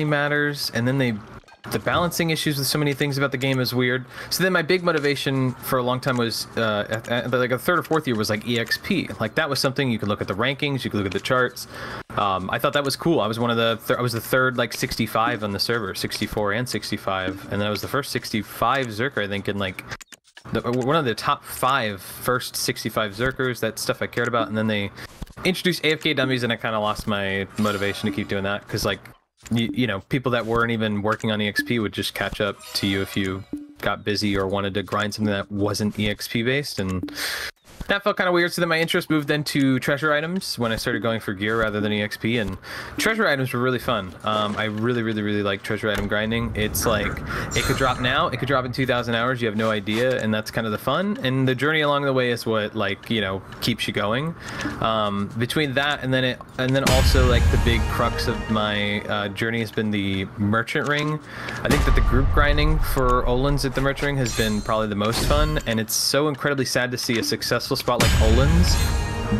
matters, and then the balancing issues with so many things about the game is weird. So then my big motivation for a long time was like a third or fourth year was like EXP. Like that was something you could look at the rankings, you could look at the charts. I thought that was cool. I was one of the I was the third like 65 on the server, 64 and 65, and then I was the first 65 Zerker, I think, in like one of the top 5 first 65 Zerkers. That's stuff I cared about. And then they introduced AFK dummies, and I kind of lost my motivation to keep doing that, because like you know, people that weren't even working on EXP would just catch up to you if you got busy or wanted to grind something that wasn't EXP based, and that felt kind of weird. So then my interest moved then to treasure items when I started going for gear rather than EXP, and treasure items were really fun. I really like treasure item grinding. It's like, it could drop now, it could drop in 2,000 hours, you have no idea, and that's kind of the fun. And the journey along the way is what, like, you know, keeps you going. Between that and then also like the big crux of my journey has been the merchant ring. I think that the group grinding for Olin's at the merchant ring has been probably the most fun, and it's so incredibly sad to see a successful spot like Olin's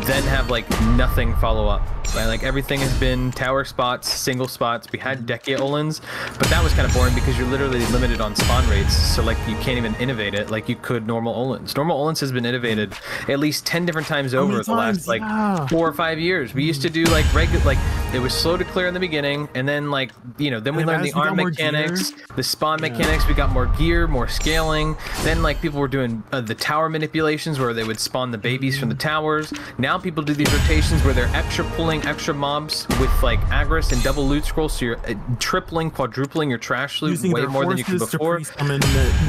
then have like nothing follow up. Right? Like everything has been tower spots, single spots. We had Dekia Olin's, but that was kind of boring because you're literally limited on spawn rates, so like you can't even innovate it like you could normal Olin's. Normal Olin's has been innovated at least 10 different times over the last like 4 or 5 years. We used to do like regular, like it was slow to clear in the beginning, and then like, you know, then we learned the arm mechanics, the spawn mechanics, we got more gear, more scaling. Then like people were doing the tower manipulations where they would spawn the babies from the towers. Now people do these rotations where they're extra pulling extra mobs with like Agris and double loot scrolls, so you're tripling, quadrupling your trash loot way more than you could before.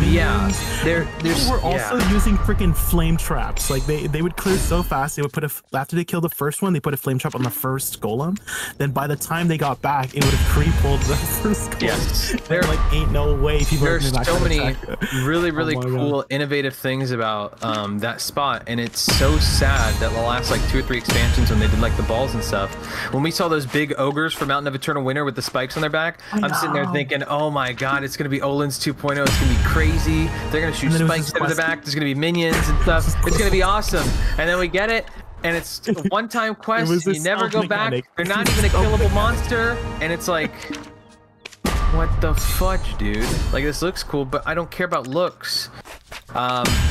Yeah, there's we're also using freaking flame traps. Like they would clear so fast. They would put after they killed the first one, they put a flame trap on the first golem. Then by the time they got back, it would have pre-pulled the first golem. Yes, there like ain't no way people. There's so many really cool, innovative things about that spot, and it's so sad that the last like 2 or 3 expansions, when they did like the balls and stuff, when we saw those big ogres for Mountain of Eternal Winter with the spikes on their back, I'm sitting there thinking, oh my god, it's gonna be Olin's 2.0, it's gonna be crazy, they're gonna shoot spikes out of the back, there's gonna be minions and stuff, it's gonna be awesome. And then we get it, and it's a one-time quest, and you never go back, they're not even a killable monster, and it's like, what the fudge, dude? Like, this looks cool, but I don't care about looks.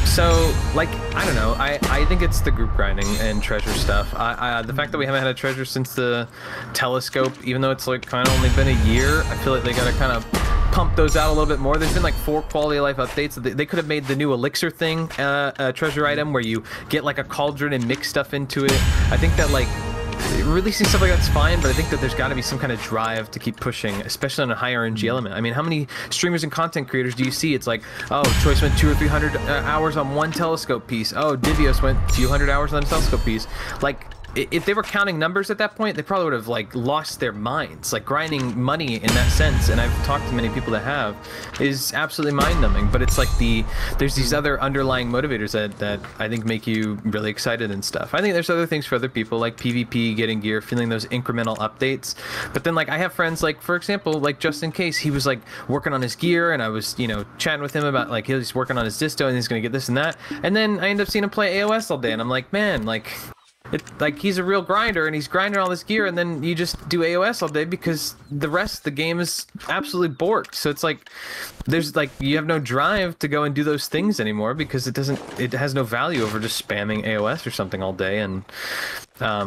So like, I don't know, I think it's the group grinding and treasure stuff. The fact that we haven't had a treasure since the telescope, even though it's like kind of only been a year, I feel like they gotta kind of pump those out a little bit more. There's been like 4 quality of life updates. They could have made the new elixir thing a treasure item where you get like a cauldron and mix stuff into it. I think that like releasing stuff like that's fine, but I think that there's got to be some kind of drive to keep pushing, especially on a high RNG element. I mean, how many streamers and content creators do you see? It's like, oh, Choice went 200 or 300 hours on one telescope piece. Oh, Divios went a few hundred hours on a telescope piece. Like, if they were counting numbers at that point, they probably would have like lost their minds. Like, grinding money in that sense, and I've talked to many people that have, is absolutely mind-numbing. But it's like there's these other underlying motivators that I think make you really excited and stuff. I think there's other things for other people, like PvP, getting gear, feeling those incremental updates. But then like I have friends, like for example, like just in case, he was like working on his gear, and I was, you know, chatting with him about like he's working on his disto and he's gonna get this and that, and then I end up seeing him play AOS all day, and I'm like, man, like, like he's a real grinder and he's grinding all this gear, and then you just do AOS all day because the rest of the game is absolutely borked. So it's like there's like, you have no drive to go and do those things anymore because it has no value over just spamming AOS or something all day. And I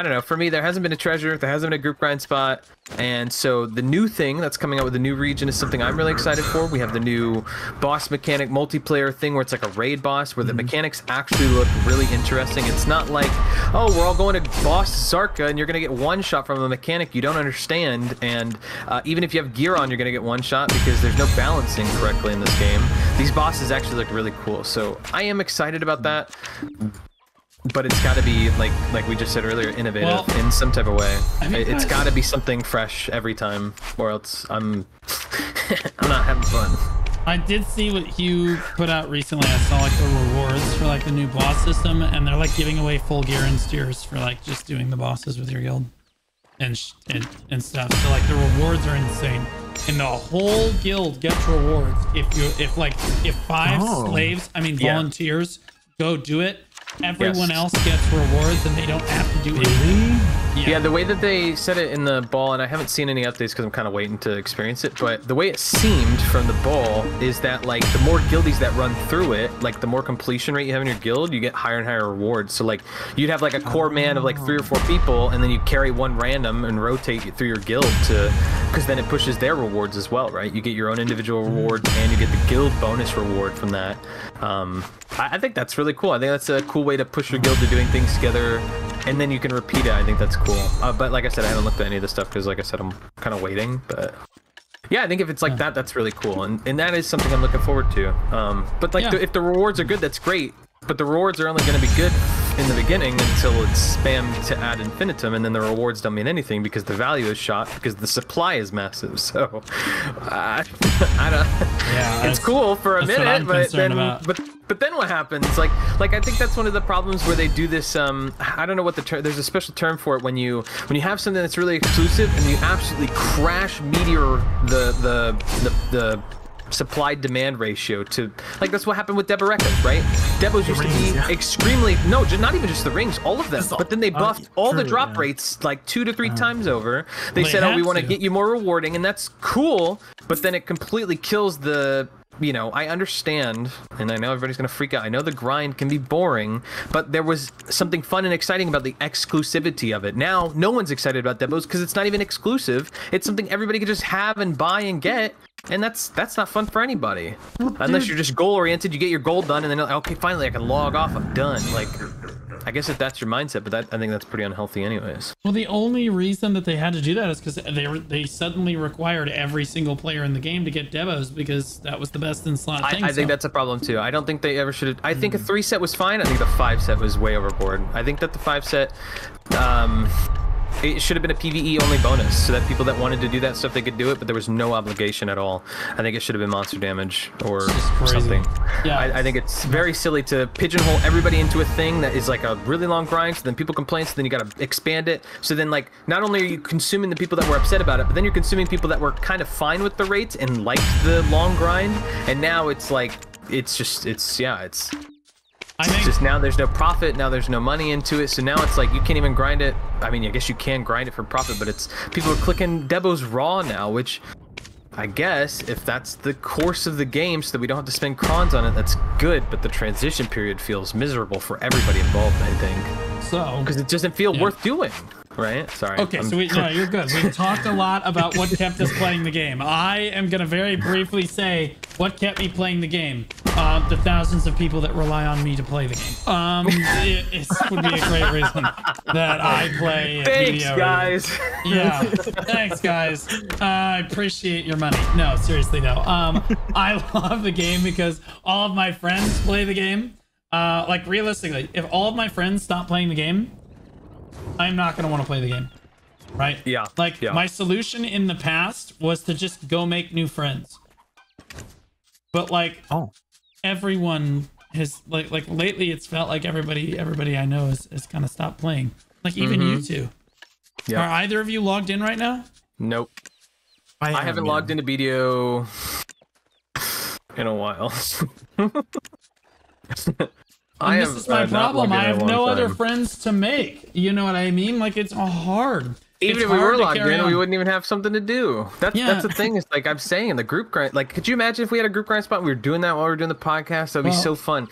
don't know, for me there hasn't been a treasure, there hasn't been a group grind spot, and so the new thing that's coming out with the new region is something I'm really excited for. We have the new boss mechanic multiplayer thing where it's like a raid boss where the mechanics actually look really interesting. It's not like, oh, we're all going to boss Zarka and you're gonna get one shot from a mechanic you don't understand, and even if you have gear on, you're gonna get one shot because there's no balancing correctly in this game. These bosses actually look really cool, so I am excited about that. But it's got to be like we just said earlier, innovative in some type of way. It's got to be something fresh every time, or else I'm I'm not having fun. I did see what Hugh put out recently. I saw like the rewards for like the new boss system, and they're like giving away full gear and steers for like just doing the bosses with your guild and stuff. So like the rewards are insane, and the whole guild gets rewards if 5 slaves, I mean volunteers, go do it. Everyone else gets rewards, and they don't have to do anything. Yeah, the way that they said it in the ball, and I haven't seen any updates because I'm kind of waiting to experience it, but the way it seemed from the ball is that, like, the more guildies that run through it, like, the more completion rate you have in your guild, you get higher and higher rewards. So, like, you'd have, like, a core man of, like, 3 or 4 people, and then you carry one random and rotate it through your guild to, because then it pushes their rewards as well, right? You get your own individual rewards, and you get the guild bonus reward from that. I think that's really cool. I think that's a cool way to push your guild to doing things together, and then you can repeat it. I think that's cool. But like I said, I haven't looked at any of this stuff because, like I said, I'm kind of waiting. But yeah, I think if it's like that, that's really cool, and that is something I'm looking forward to. But like, if the rewards are good, that's great. But the rewards are only going to be good in the beginning until it's spammed to ad infinitum, and then the rewards don't mean anything because the value is shot because the supply is massive. So I don't. Yeah, it's cool for a minute, but then what happens? Like I think that's one of the problems where they do this. I don't know what the term. There's a special term for it when you have something that's really exclusive and you absolutely crash meteor the supply-demand ratio to, like, that's what happened with Deborah's, right? Debos used to be extremely, not even just the rings, all of them, but then they buffed all the drop rates like 2 to 3 times over. They said, oh, we want to get you more rewarding, and that's cool, but then it completely kills the, you know, I understand, and I know everybody's gonna freak out. I know the grind can be boring, but there was something fun and exciting about the exclusivity of it. Now, no one's excited about Debos because it's not even exclusive. It's something everybody can just have and buy and get, and that's not fun for anybody. Unless you're just goal-oriented, you get your goal done, and then, okay, finally I can log off, I'm done. Like, I guess if that's your mindset, but I think that's pretty unhealthy anyways. Well, the only reason that they had to do that is because they suddenly required every single player in the game to get Debos because that was the best in slot thing. I think that's a problem too. I don't think they ever should have. I think a 3 set was fine. I think the 5 set was way overboard. I think that the 5 set, it should have been a PvE only bonus so that people that wanted to do that stuff, they could do it, but there was no obligation at all. I think it should have been monster damage or something. Yeah, I think it's very silly to pigeonhole everybody into a thing that is like a really long grind, so then people complain, so then you gotta expand it. So then, like, not only are you consuming the people that were upset about it, but then you're consuming people that were kind of fine with the rates and liked the long grind, and now it's like, it's just now there's no profit, now there's no money into it, so now it's like you can't even grind it. I mean, I guess you can grind it for profit, but it's people are clicking Debos raw now, which I guess if that's the course of the game so that we don't have to spend crons on it, that's good, but the transition period feels miserable for everybody involved, I think. So, because it doesn't feel worth doing. Right? Sorry. Okay, so no, you're good. We talked a lot about what kept us playing the game. I am going to very briefly say what kept me playing the game. The thousands of people that rely on me to play the game. It would be a great reason that I play Thanks, guys. Yeah. Thanks, guys. I appreciate your money. No, seriously, though. I love the game because all of my friends play the game. Like, realistically, if all of my friends stop playing the game, I'm not going to want to play the game, right? Yeah. Like, my solution in the past was to just go make new friends. But, like, everyone has, like lately it's felt like everybody I know has kind of stopped playing. Like, even you two. Yeah. Are either of you logged in right now? Nope. I haven't logged into BDO in a while. This is my problem. I have no other friends to make. You know what I mean? Like, it's hard. Even if we were logged in, we wouldn't even have something to do. That's the thing. Is like I'm saying, the group grind. Like, could you imagine if we had a group grind spot? And we were doing that while we were doing the podcast. That'd be so fun.